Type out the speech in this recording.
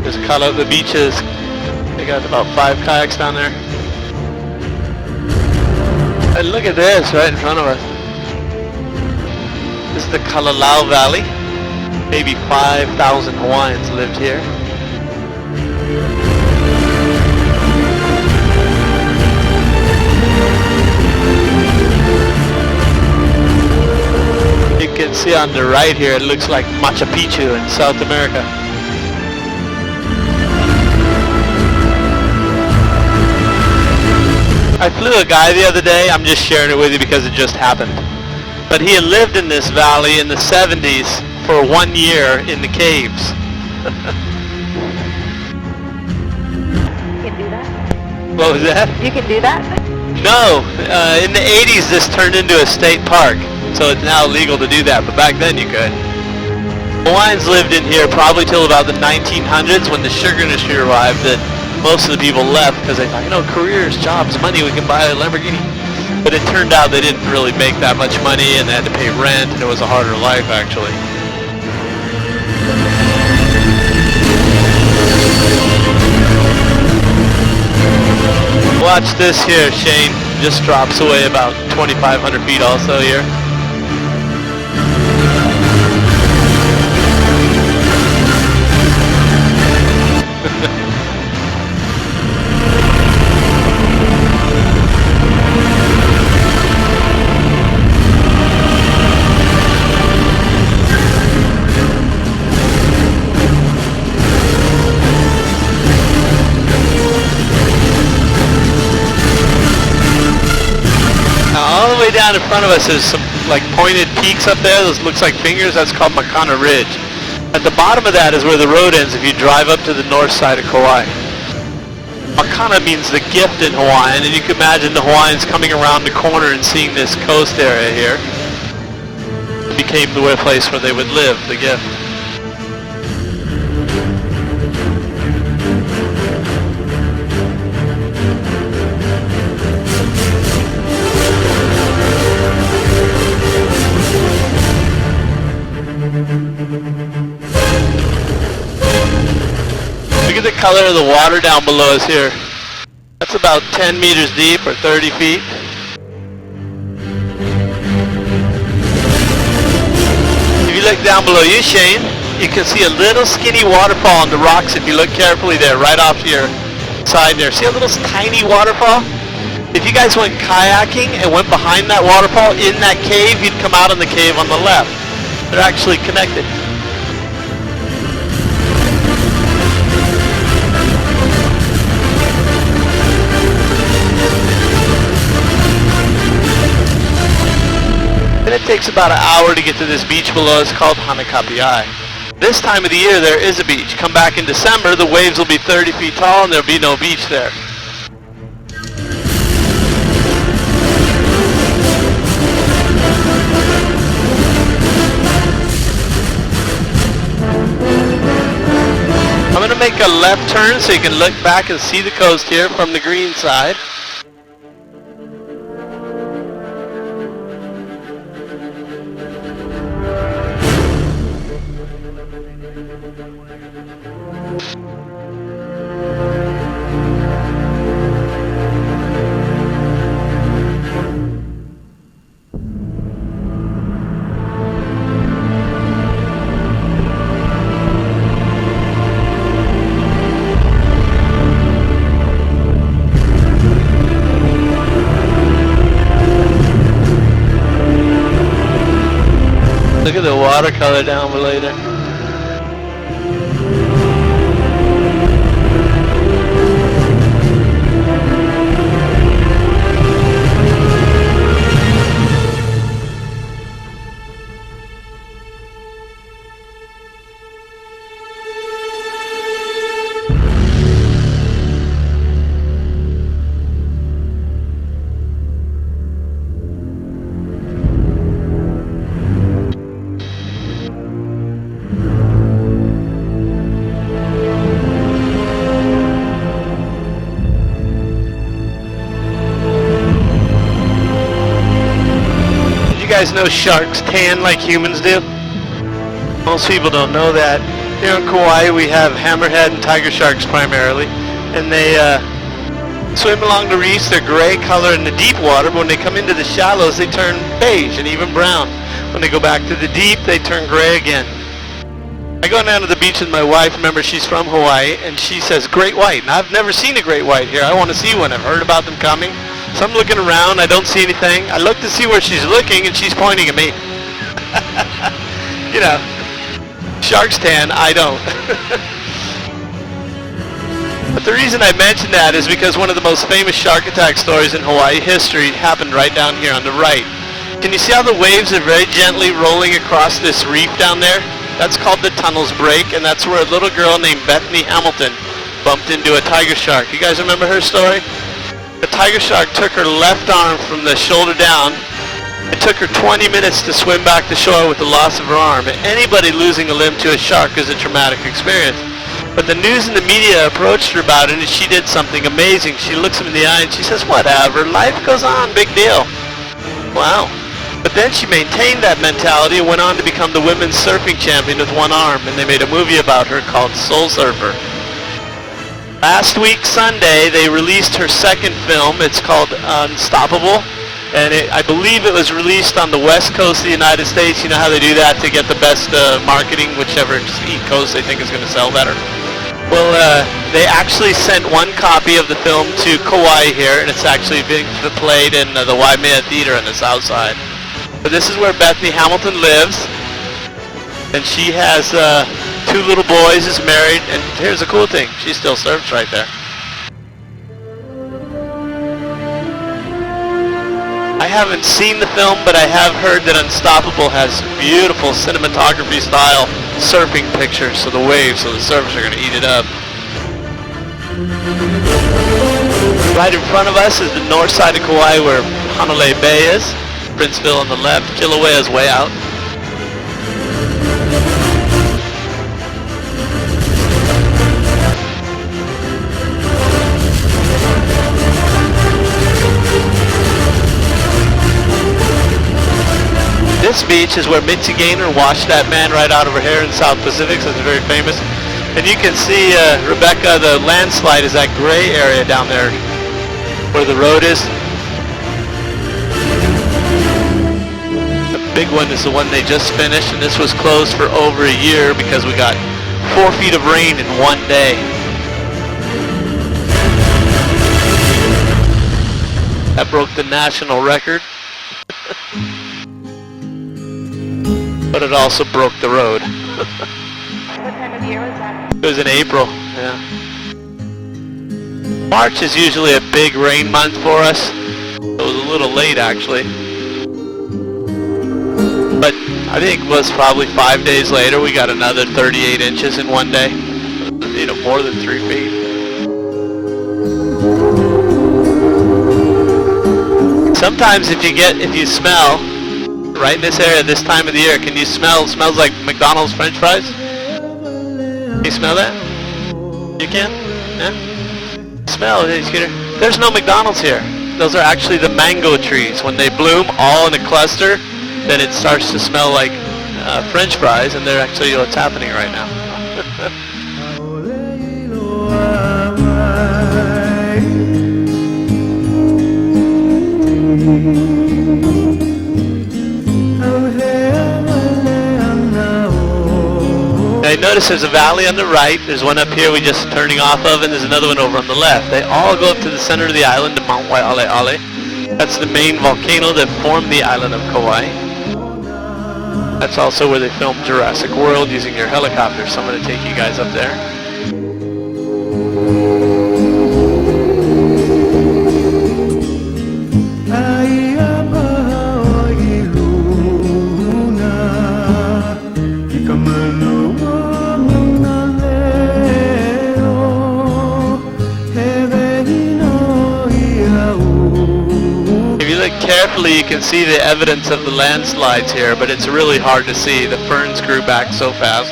Just cut out the beaches. They got about 5 kayaks down there. And look at this right in front of us. This is the Kalalau Valley. Maybe 5,000 Hawaiians lived here. You can see on the right here, it looks like Machu Picchu in South America. I flew a guy the other day, I'm just sharing it with you because it just happened. But he had lived in this valley in the 70s for 1 year in the caves. You can do that? What was that? You can do that? No, in the 80s this turned into a state park, so it's now legal to do that, but back then you could. Hawaiians lived in here probably till about the 1900s when the sugar industry arrived, that most of the people left because they thought, you know, careers, jobs, money, we can buy a Lamborghini. But it turned out they didn't really make that much money and they had to pay rent, and it was a harder life actually. Watch this here, Shane. Just drops away about 2,500 feet also here. All the way down in front of us is some like pointed peaks up there. Those looks like fingers. That's called Makana Ridge. At the bottom of that is where the road ends if you drive up to the north side of Kauai. Makana means the gift in Hawaiian, and you can imagine the Hawaiians coming around the corner and seeing this coast area here. It became the place where they would live, the gift. Look at the color of the water down below us here. That's about 10 meters deep or 30 feet. If you look down below you, Shane, you can see a little skinny waterfall on the rocks if you look carefully there, right off to your side there. See a little tiny waterfall? If you guys went kayaking and went behind that waterfall in that cave, you'd come out in the cave on the left. They're actually connected. And it takes about an hour to get to this beach below. It's called Hanakapiai. This time of the year there is a beach. Come back in December, the waves will be 30 feet tall and there'll be no beach there. I'm going to make a left turn so you can look back and see the coast here from the green side. Look at the watercolor down below there. You guys know sharks tan like humans do? Most people don't know that. Here in Kauai we have hammerhead and tiger sharks primarily, and they swim along the reefs. They're gray color in the deep water, but when they come into the shallows they turn beige and even brown. When they go back to the deep they turn gray again. I go down to the beach with my wife. Remember, she's from Hawaii, and she says great white, and I've never seen a great white here. I want to see one. I've heard about them coming, so I'm looking around. I don't see anything. I look to see where she's looking, and she's pointing at me. You know, sharks tan, I don't. But the reason I mention that is because one of the most famous shark attack stories in Hawaii history happened right down here on the right. Can you see how the waves are very gently rolling across this reef down there? That's called the Tunnels Break, and that's where a little girl named Bethany Hamilton bumped into a tiger shark. You guys remember her story? The tiger shark took her left arm from the shoulder down. It took her 20 minutes to swim back to shore with the loss of her arm. And anybody losing a limb to a shark is a traumatic experience. But the news and the media approached her about it, and she did something amazing. She looks him in the eye and she says, "Whatever, life goes on, big deal." Wow. But then she maintained that mentality and went on to become the women's surfing champion with one arm, and they made a movie about her called Soul Surfer. Last week, Sunday, they released her second film. It's called Unstoppable, and I believe it was released on the west coast of the United States. You know how they do that to get the best marketing, whichever coast they think is going to sell better. Well, they actually sent one copy of the film to Kauai here, and it's actually being played in the Waimea Theater on the south side. But this is where Bethany Hamilton lives, and she has 2 little boys, is married, and here's the cool thing, she still surfs right there. I haven't seen the film, but I have heard that Unstoppable has beautiful cinematography style surfing pictures of the waves, so the surfers are going to eat it up. Right in front of us is the north side of Kauai where Hanalei Bay is. Princeville on the left, Kilauea's way out. This beach is where Mitzi Gaynor washed that man right out over here in South Pacific, so it's very famous. And you can see, Rebecca, the landslide is that gray area down there where the road is. Big one is the one they just finished, and this was closed for over a year because we got 4 feet of rain in one day. That broke the national record. But it also broke the road. What time of year was that? It was in April, yeah. March is usually a big rain month for us. It was a little late actually. But I think it was probably 5 days later we got another 38 inches in one day. You know, more than 3 feet. Sometimes if you smell right in this area this time of the year, can you smell? It smells like McDonald's French fries. Can you smell that? You can? Yeah? Smell it, Scooter. There's no McDonald's here. Those are actually the mango trees. When they bloom all in a cluster, then it starts to smell like French fries, and they're actually what's happening right now. Now you notice there's a valley on the right, there's one up here we just turning off of, and there's another one over on the left. They all go up to the center of the island, to Mount Waialeale. That's the main volcano that formed the island of Kauai. That's also where they filmed Jurassic World using your helicopter, so I'm going to take you guys up there. Carefully you can see the evidence of the landslides here, but it's really hard to see. The ferns grew back so fast.